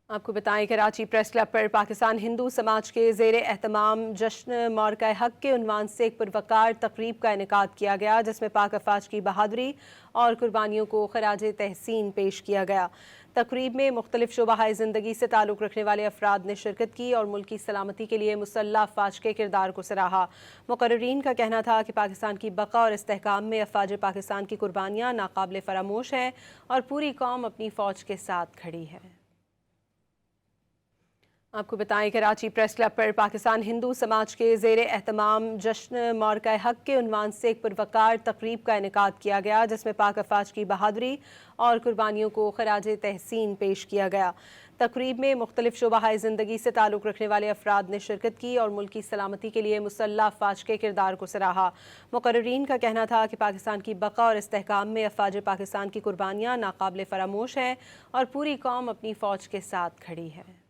आपको बताएं Karachi press club पर पाकिस्तान हिंदू समाज के ज़ेर एहतमाम जश्न मौरका हक के उन्वान से एक पुरवकार तकरीब का इनेकाद किया गया, जिसमें पाक अफवाज की बहादुरी और कुर्बानियों को खराज तहसीन पेश किया गया। तकरीब में मुख्तलिफ शोबाए ज़िंदगी से ताल्लुक़ रखने वाले अफराद ने शिरकत की और मुल्की सलामती के लिए मुसल्लह अफवाज के किरदार को सराहा। मुकर्रीरीन का कहना था कि पाकिस्तान की बका और इस्तेहकाम में अफवाज पाकिस्तान की कुर्बानियाँ नाकाबिल फरामोश हैं और पूरी कौम अपनी फ़ौज के साथ खड़ी है। आपको बताएं कराची प्रेस क्लब पर पाकिस्तान हिंदू समाज के ज़ेर एहतमाम जश्न मौरका हक के उन्वान से एक पुरवकार तकरीब का इनेकाद किया गया, जिसमें पाक अफवाज की बहादुरी और कुर्बानियों को खराज तहसीन पेश किया गया। तकरीब में मुख्तलिफ शोबाए ज़िंदगी से ताल्लुक़ रखने वाले अफराद ने शिरकत की और मुल्की सलामती के लिए मुसल्लह अफवाज के किरदार को सराहा। मुकर्रीरीन का कहना था कि पाकिस्तान की बका और इस्तेहकाम में अफवाज पाकिस्तान की कुर्बानियाँ नाकाबिल फरामोश हैं और पूरी कौम अपनी फ़ौज के साथ खड़ी है।